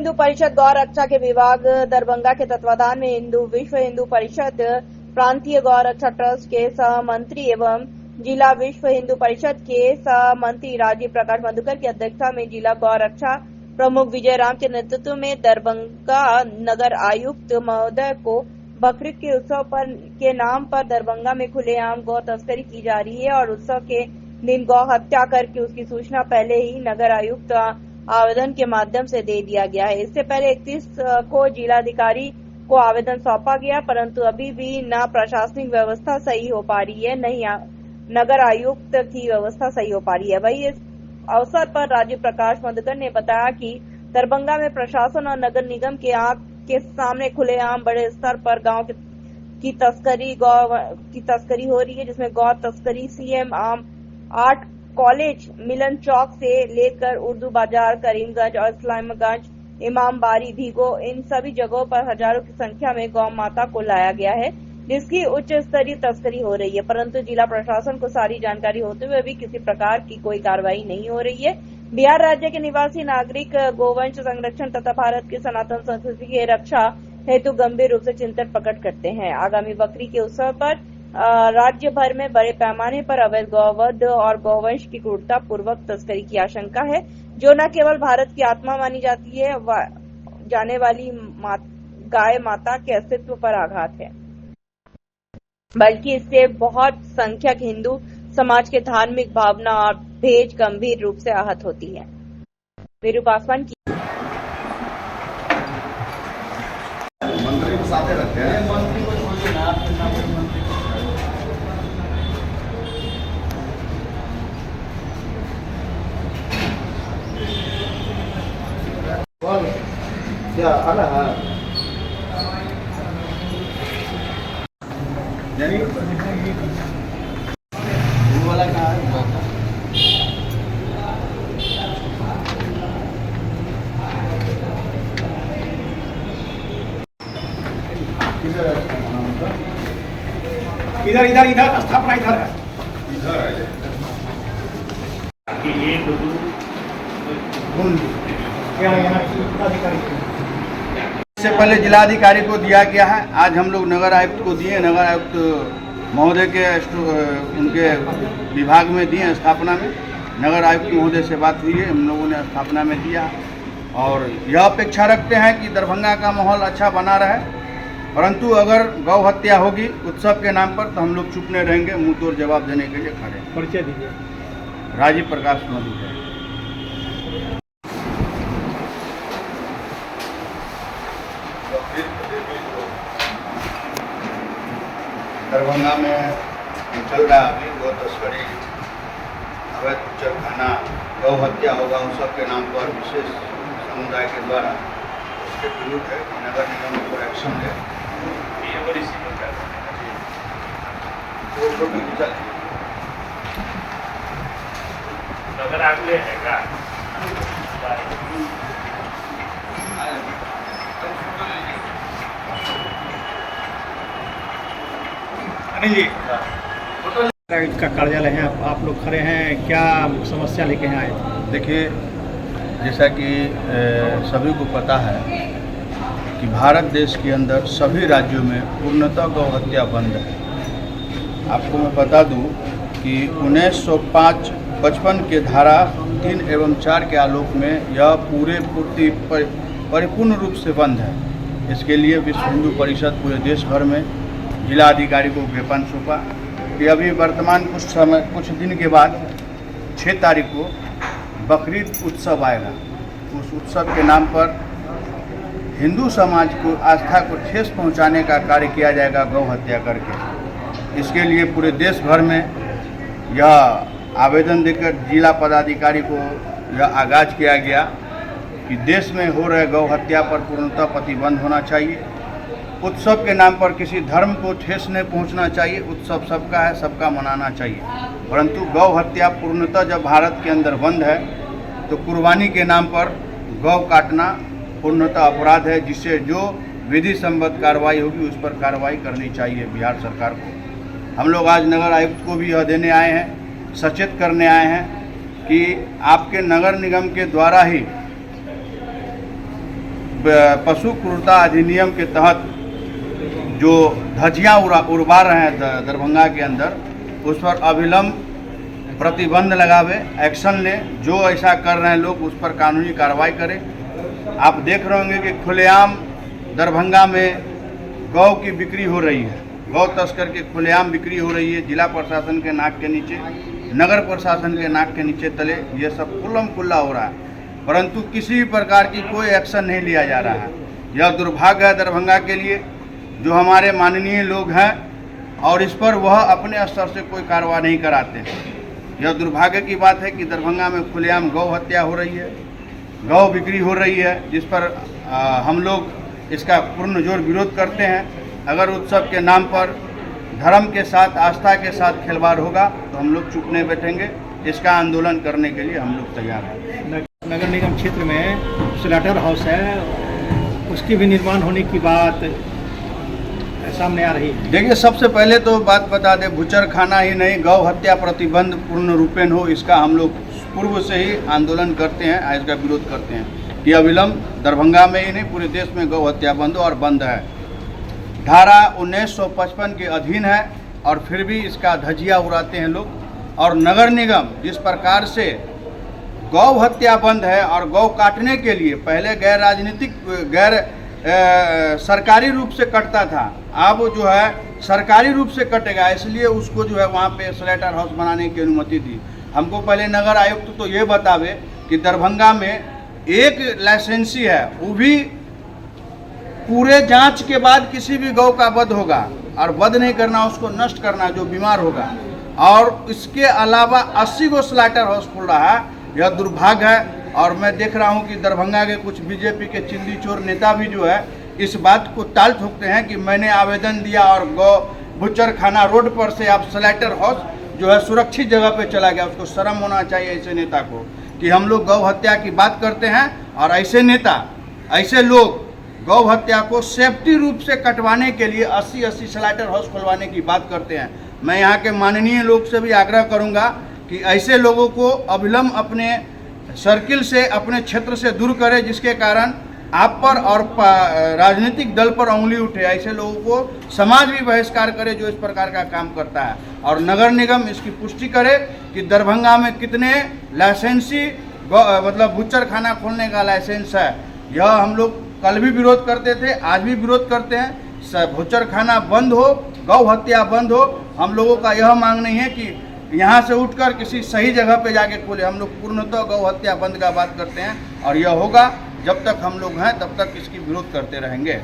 हिंदू परिषद गौ रक्षा के विभाग दरभंगा के तत्वाधान में विश्व हिंदू परिषद प्रांतीय गौ रक्षा ट्रस्ट के सहमंत्री एवं जिला विश्व हिंदू परिषद के सहमंत्री राजीव प्रकाश मधुकर की अध्यक्षता में जिला गौ रक्षा प्रमुख विजय राम के नेतृत्व में दरभंगा नगर आयुक्त महोदय को बकरीद के उत्सव के नाम पर दरभंगा में खुलेआम गौ तस्करी की जा रही है और उत्सव के दिन गौ हत्या करके उसकी सूचना पहले ही नगर आयुक्त आवेदन के माध्यम से दे दिया गया है। इससे पहले 31 को जिलाधिकारी को आवेदन सौंपा गया, परंतु अभी भी न प्रशासनिक व्यवस्था सही हो पा रही है, न ही नगर आयुक्त की व्यवस्था सही हो पा रही है। वही इस अवसर पर राजीव प्रकाश मधुकर ने बताया कि दरभंगा में प्रशासन और नगर निगम के आंख के सामने खुलेआम बड़े स्तर पर गांव की तस्करी हो रही है, जिसमें गौ तस्करी सीएम आम 8 कॉलेज मिलन चौक से लेकर उर्दू बाजार, करीमगंज और इस्लामगंज, इमामबाड़ी, भीगो, इन सभी जगहों पर हजारों की संख्या में गौ माता को लाया गया है, जिसकी उच्च स्तरीय तस्करी हो रही है, परंतु जिला प्रशासन को सारी जानकारी होते हुए भी किसी प्रकार की कोई कार्रवाई नहीं हो रही है। बिहार राज्य के निवासी नागरिक गोवंश संरक्षण तथा भारत की सनातन संस्कृति की रक्षा हेतु गंभीर रूप से चिंतन प्रकट करते हैं। आगामी बकरी के उत्सव पर राज्य भर में बड़े पैमाने पर अवैध गौवध और गौवंश की क्रूरता पूर्वक तस्करी की आशंका है, जो न केवल भारत की आत्मा मानी जाती है, जाने वाली गाय माता के अस्तित्व पर आघात है, बल्कि इससे बहुत संख्यक हिंदू समाज के धार्मिक भावना और भेज गंभीर रूप से आहत होती है। वीरू पासवान की मंत्री को साथ रखते हैं, मंत्री को छोड़िए ना, क्या आना है यानी वो वाला कहाँ है? इधर इधर इधर स्थापना इधर है, इधर है कि ये इससे पहले जिलाधिकारी को दिया गया है। आज हम लोग नगर आयुक्त को दिए, नगर आयुक्त महोदय के उनके विभाग में दिए स्थापना में। नगर आयुक्त महोदय से बात हुई है, हम लोगों ने स्थापना में दिया और यह अपेक्षा रखते हैं कि दरभंगा का माहौल अच्छा बना रहे, परंतु अगर गौ हत्या होगी उत्सव के नाम पर तो हम लोग चुप नहीं रहेंगे, मुंह तोड़ जवाब देने के लिए खड़े। परिचय दीजिए। राजीव प्रकाश मधुकर। दरभंगा में चल रहा अभी गौ तस्करी, अवैध कुचलखाना, गौ हत्या होगा उत्सव के नाम पर विशेष समुदाय के द्वारा उसके विरुद्ध है नगर निगम को एक्शन है। ये बड़ी समस्या है, नगर आगे है का जी का कार्यालय है, आप लोग खड़े हैं, क्या समस्या लेके आए? देखिए, जैसा कि सभी को पता है कि भारत देश के अंदर सभी राज्यों में पूर्णतः गौ हत्या बंद है। आपको मैं बता दूं कि 1955 के धारा 3 एवं 4 के आलोक में यह परिपूर्ण रूप से बंद है। इसके लिए विश्व हिंदू परिषद पूरे देश भर में जिलाधिकारी को ज्ञापन सौंपा कि अभी वर्तमान कुछ दिन के बाद 6 तारीख को बकरीद उत्सव आएगा। उस उत्सव के नाम पर हिंदू समाज को आस्था को ठेस पहुंचाने का कार्य किया जाएगा गौ हत्या करके। इसके लिए पूरे देश भर में यह आवेदन देकर जिला पदाधिकारी को यह आगाज किया गया कि देश में हो रहे गौ हत्या पर पूर्णतः प्रतिबंध होना चाहिए। उत्सव के नाम पर किसी धर्म को ठेस नहीं पहुंचना चाहिए। उत्सव सबका है, सबका मनाना चाहिए, परंतु गौ हत्या पूर्णतः जब भारत के अंदर बंद है तो कुर्बानी के नाम पर गौ काटना पूर्णतः अपराध है, जिससे जो विधि संबद्ध कार्रवाई होगी उस पर कार्रवाई करनी चाहिए बिहार सरकार को। हम लोग आज नगर आयुक्त को भी यह देने आए हैं, सचेत करने आए हैं कि आपके नगर निगम के द्वारा ही पशु क्रूरता अधिनियम के तहत जो धज्जियाँ उड़वा रहे हैं दरभंगा के अंदर, उस पर अविलंब प्रतिबंध लगावे, एक्शन ले। जो ऐसा कर रहे हैं लोग उस पर कानूनी कार्रवाई करें। आप देख रहे होंगे कि खुलेआम दरभंगा में गौ की बिक्री हो रही है, गौ तस्कर की खुलेआम बिक्री हो रही है। जिला प्रशासन के नाक के नीचे, नगर प्रशासन के नाक के नीचे तले ये सब खुल्लम खुल्ला हो रहा है, परंतु किसी भी प्रकार की कोई एक्शन नहीं लिया जा रहा है। यह दुर्भाग्य है दरभंगा के लिए, जो हमारे माननीय लोग हैं और इस पर वह अपने स्तर से कोई कार्रवाई नहीं कराते। यह दुर्भाग्य की बात है कि दरभंगा में खुलेआम गौ हत्या हो रही है, गौ बिक्री हो रही है, जिस पर हम लोग इसका पूर्ण जोर विरोध करते हैं। अगर उत्सव के नाम पर धर्म के साथ, आस्था के साथ खिलवाड़ होगा तो हम लोग चुप नहीं बैठेंगे। इसका आंदोलन करने के लिए हम लोग तैयार हैं। नगर निगम क्षेत्र में स्लॉटर हाउस है, उसकी भी निर्माण होने की बात सामने आ रही है। देखिए, सबसे पहले तो बात बता दें, बुचर खाना ही नहीं, गौ हत्या प्रतिबंध पूर्ण रूपेण हो, इसका हम लोग पूर्व से ही आंदोलन करते हैं, इसका विरोध करते हैं कि अविलंब दरभंगा में ही नहीं पूरे देश में गौ हत्या बंद हो, और बंद है। धारा 1955 के अधीन है और फिर भी इसका धज्जियाँ उड़ाते हैं लोग। और नगर निगम जिस प्रकार से गौ हत्या बंद है और गौ काटने के लिए पहले गैर राजनीतिक, गैर सरकारी रूप से कटता था, अब जो है सरकारी रूप से कटेगा, इसलिए उसको जो है वहाँ पे स्लॉटर हाउस बनाने की अनुमति दी। हमको पहले नगर आयुक्त तो ये बतावे कि दरभंगा में एक लाइसेंसी है, वो भी पूरे जांच के बाद किसी भी गौ का वध होगा, और वध नहीं करना, उसको नष्ट करना जो बीमार होगा। और इसके अलावा 80 गो स्लॉटर हाउस खुल रहा है। यह दुर्भाग्य है। और मैं देख रहा हूं कि दरभंगा के कुछ बीजेपी के चिंदी चोर नेता भी जो है इस बात को टाल ठोकते हैं कि मैंने आवेदन दिया और गौ बुचर खाना रोड पर से आप स्लॉटर हाउस जो है सुरक्षित जगह पे चला गया। उसको शर्म होना चाहिए ऐसे नेता को कि हम लोग गौ हत्या की बात करते हैं और ऐसे नेता, ऐसे लोग गौ हत्या को सेफ्टी रूप से कटवाने के लिए 80 स्लॉटर हाउस खुलवाने की बात करते हैं। मैं यहाँ के माननीय लोग से भी आग्रह करूँगा कि ऐसे लोगों को अविलंब अपने सर्किल से, अपने क्षेत्र से दूर करें, जिसके कारण आप पर और राजनीतिक दल पर उंगली उठे। ऐसे लोगों को समाज भी बहिष्कार करे जो इस प्रकार का काम करता है। और नगर निगम इसकी पुष्टि करे कि दरभंगा में कितने लाइसेंसी मतलब बुचर खाना खोलने का लाइसेंस है। यह हम लोग कल भी विरोध करते थे, आज भी विरोध करते हैं। बुचर खाना बंद हो, गौ हत्या बंद हो। हम लोगों का यह मांग नहीं है कि यहाँ से उठकर किसी सही जगह पे जाके खोले। हम लोग पूर्णतः गौ हत्या बंद का बात करते हैं और यह होगा। जब तक हम लोग हैं तब तक इसकी विरोध करते रहेंगे।